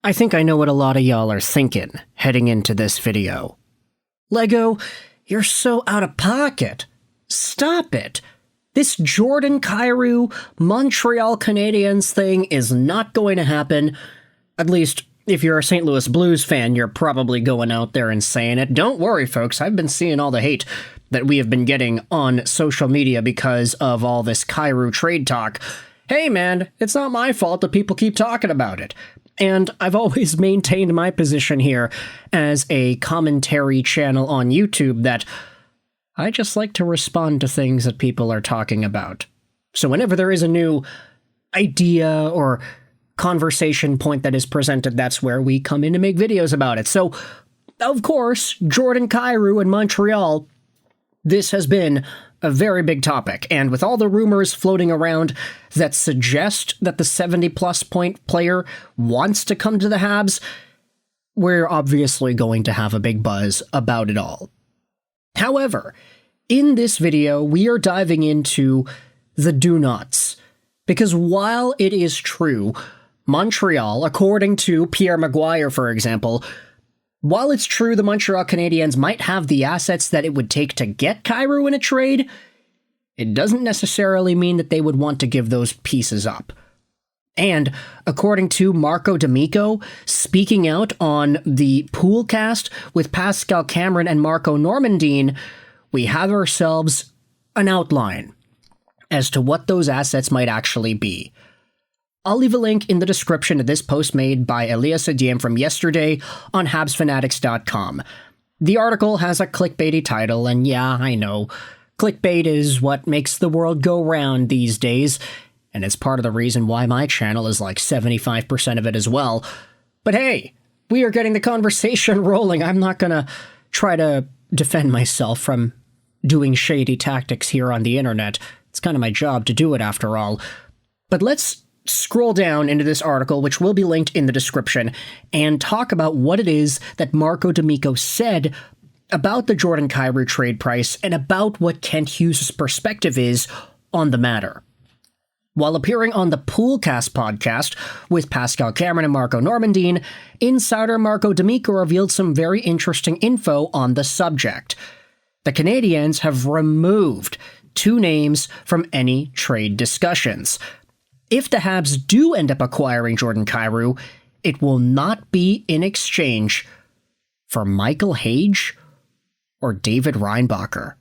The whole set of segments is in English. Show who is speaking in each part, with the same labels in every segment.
Speaker 1: I think I know what a lot of y'all are thinking heading into this video. Lego, you're so out of pocket. Stop it. This Jordan Kyrou Montreal Canadiens thing is not going to happen. At least, if you're a St. Louis Blues fan, you're probably going out there and saying it. Don't worry, folks. I've been seeing all the hate that we have been getting on social media because of all this Kyrou trade talk. Hey, man, it's not my fault that people keep talking about it. And I've always maintained my position here as a commentary channel on YouTube that I just like to respond to things that people are talking about. So whenever there is a new idea or conversation point that is presented, that's where we come in to make videos about it. So, of course, Jordan Kyrou in Montreal, this has been a very big topic, and with all the rumors floating around that suggest that the 70-plus point player wants to come to the Habs, we're obviously going to have a big buzz about it all. However, in this video, we are diving into the do-nots, because while it is true, Montreal, according to Pierre Maguire, for example, while it's true the Montreal Canadiens might have the assets that it would take to get Kyrou in a trade, it doesn't necessarily mean that they would want to give those pieces up. And according to Marco D'Amico, speaking out on the Poolcast with Pascal Cameron and Marco Normandin, we have ourselves an outline as to what those assets might actually be. I'll leave a link in the description of this post made by Elias Adiem from yesterday on HabsFanatics.com. The article has a clickbaity title, and yeah, I know, clickbait is what makes the world go round these days, and it's part of the reason why my channel is like 75% of it as well. But hey, we are getting the conversation rolling. I'm not gonna try to defend myself from doing shady tactics here on the internet. It's kind of my job to do it after all. But let's scroll down into this article, which will be linked in the description, and talk about what it is that Marco D'Amico said about the Jordan Kyrou trade price and about what Kent Hughes' perspective is on the matter. While appearing on the Poolcast podcast with Pascal Cameron and Marco Normandin, insider Marco D'Amico revealed some very interesting info on the subject. The Canadiens have removed two names from any trade discussions. If the Habs do end up acquiring Jordan Kyrou, it will not be in exchange for Michael Hage or David Reinbacher.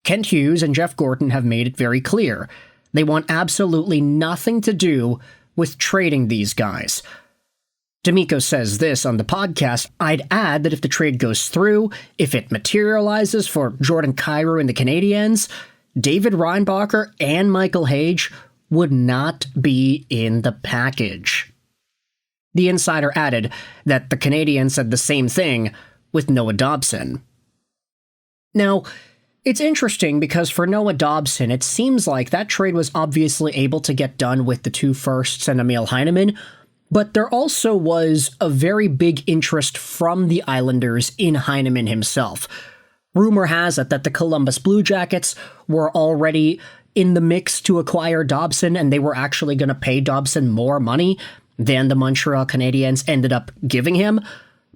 Speaker 1: Kent Hughes and Jeff Gordon have made it very clear they want absolutely nothing to do with trading these guys. D'Amico says this on the podcast: I'd add that if the trade goes through, if it materializes for Jordan Kyrou and the Canadiens, David Reinbacher and Michael Hage would not be in the package. The insider added that the Canadiens said the same thing with Noah Dobson. Now, it's interesting because for Noah Dobson, it seems like that trade was obviously able to get done with the 2 firsts and Emil Heineman, but there also was a very big interest from the Islanders in Heineman himself. Rumor has it that the Columbus Blue Jackets were already in the mix to acquire Dobson, and they were actually going to pay Dobson more money than the Montreal Canadiens ended up giving him.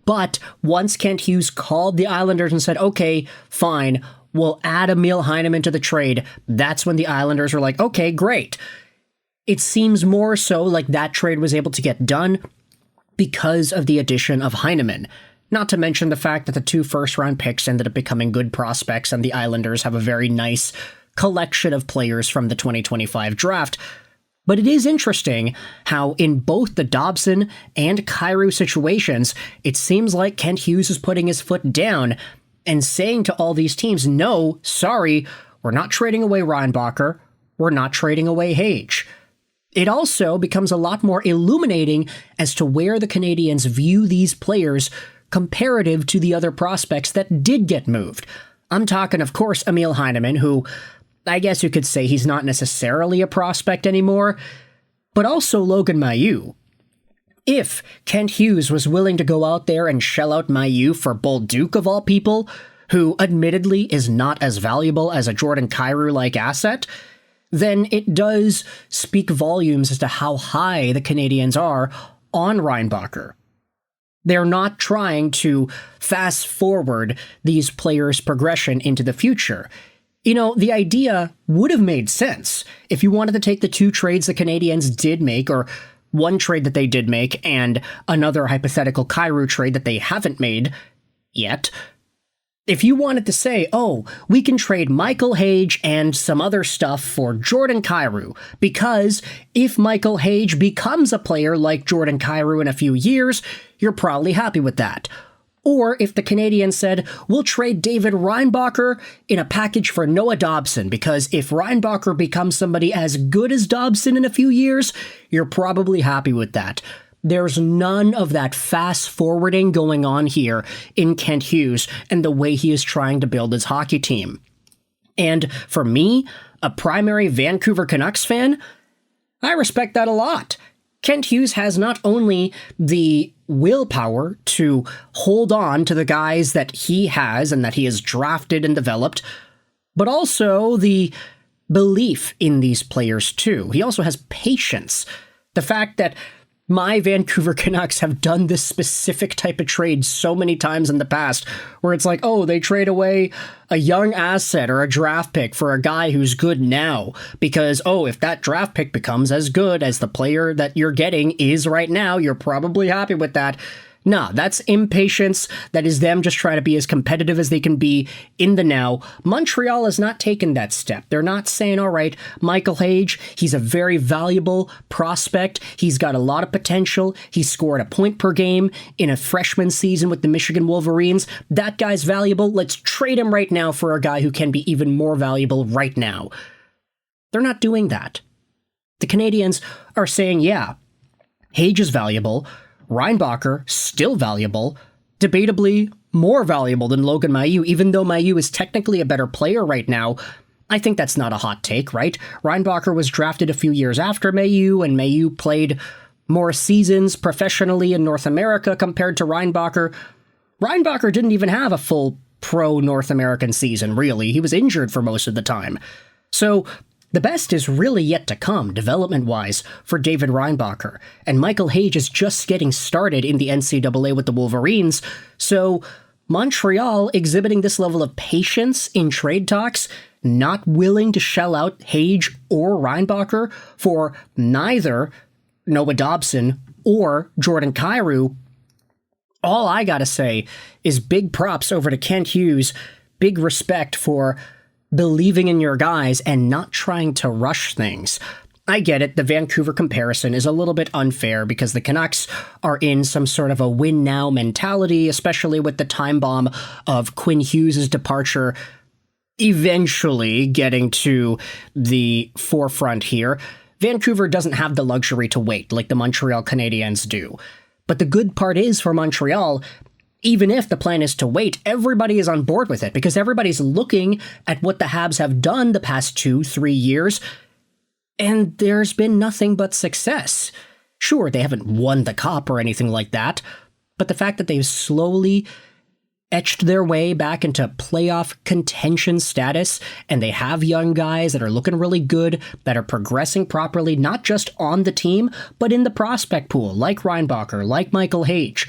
Speaker 1: But once Kent Hughes called the Islanders and said, okay, fine, we'll add Emil Heineman to the trade, that's when the Islanders were like, okay, great. It seems more so like that trade was able to get done because of the addition of Heineman. Not to mention the fact that the 2 first-round picks ended up becoming good prospects, and the Islanders have a very nice collection of players from the 2025 draft. But it is interesting how in both the Dobson and Kyrou situations, it seems like Kent Hughes is putting his foot down and saying to all these teams, no, sorry, we're not trading away Reinbacher, we're not trading away Hage. It also becomes a lot more illuminating as to where the Canadiens view these players comparative to the other prospects that did get moved. I'm talking, of course, Emil Heineman, who I guess you could say he's not necessarily a prospect anymore, but also Logan Mailloux. If Kent Hughes was willing to go out there and shell out Mailloux for Bolduc of all people, who admittedly is not as valuable as a Jordan Kyrou-like asset, then it does speak volumes as to how high the Canadiens are on Reinbacher. They're not trying to fast forward these players' progression into the future. You know, the idea would have made sense if you wanted to take the 2 trades the Canadiens did make, or one trade that they did make and another hypothetical Kyrou trade that they haven't made yet. If you wanted to say, oh, we can trade Michael Hage and some other stuff for Jordan Kyrou, because if Michael Hage becomes a player like Jordan Kyrou in a few years, you're probably happy with that. Or if the Canadiens said, we'll trade David Reinbacher in a package for Noah Dobson, because if Reinbacher becomes somebody as good as Dobson in a few years, you're probably happy with that. There's none of that fast-forwarding going on here in Kent Hughes and the way he is trying to build his hockey team. And for me, a primary Vancouver Canucks fan, I respect that a lot. Kent Hughes has not only the willpower to hold on to the guys that he has and that he has drafted and developed, but also the belief in these players too. He also has patience. The fact that my Vancouver Canucks have done this specific type of trade so many times in the past, where it's like, oh, they trade away a young asset or a draft pick for a guy who's good now, because, oh, if that draft pick becomes as good as the player that you're getting is right now, you're probably happy with that. Nah, that's impatience. That is them just trying to be as competitive as they can be in the now. Montreal has not taken that step. They're not saying, all right, Michael Hage, he's a very valuable prospect. He's got a lot of potential. He scored a point per game in a freshman season with the Michigan Wolverines. That guy's valuable. Let's trade him right now for a guy who can be even more valuable right now. They're not doing that. The Canadiens are saying, yeah, Hage is valuable. Reinbacher, still valuable, debatably more valuable than Logan Mailloux, even though Mailloux is technically a better player right now. I think that's not a hot take, right? Reinbacher was drafted a few years after Mailloux, and Mailloux played more seasons professionally in North America compared to Reinbacher. Reinbacher didn't even have a full pro North American season, really. He was injured for most of the time. So the best is really yet to come, development-wise, for David Reinbacher, and Michael Hage is just getting started in the NCAA with the Wolverines, so Montreal exhibiting this level of patience in trade talks, not willing to shell out Hage or Reinbacher for neither Noah Dobson or Jordan Kyrou. All I gotta say is big props over to Kent Hughes, big respect for believing in your guys and not trying to rush things. I get it, the Vancouver comparison is a little bit unfair because the Canucks are in some sort of a win-now mentality, especially with the time bomb of Quinn Hughes' departure eventually getting to the forefront here. Vancouver doesn't have the luxury to wait like the Montreal Canadiens do. But the good part is for Montreal, even if the plan is to wait, everybody is on board with it because everybody's looking at what the Habs have done the past 2-3 years, and there's been nothing but success. Sure, they haven't won the cup or anything like that, but the fact that they've slowly etched their way back into playoff contention status, and they have young guys that are looking really good, that are progressing properly, not just on the team, but in the prospect pool, like Reinbacher, like Michael Hage.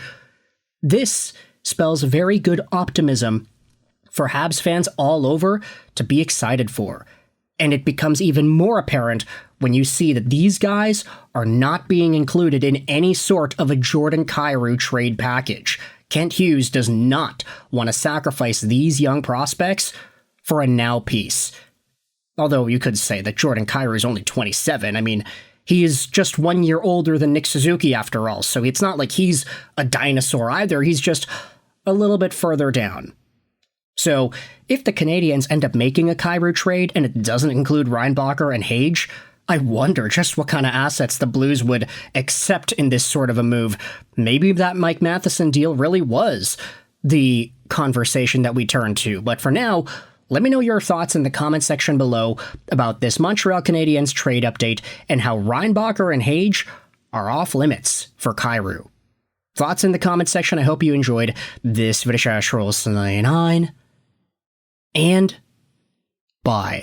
Speaker 1: This spells very good optimism for Habs fans all over to be excited for. And it becomes even more apparent when you see that these guys are not being included in any sort of a Jordan Kyrou trade package. Kent Hughes does not want to sacrifice these young prospects for a now piece. Although you could say that Jordan Kyrou is only 27. I mean, he is just 1 year older than Nick Suzuki after all, so it's not like he's a dinosaur either. He's just a little bit further down. So if the Canadiens end up making a Kyrou trade and it doesn't include Reinbacher and Hage, I wonder just what kind of assets the Blues would accept in this sort of a move. Maybe that Mike Matheson deal really was the conversation that we turned to. But for now, let me know your thoughts in the comment section below about this Montreal Canadiens trade update and how Reinbacher and Hage are off limits for Kyrou. Thoughts in the comment section. I hope you enjoyed this video. And bye.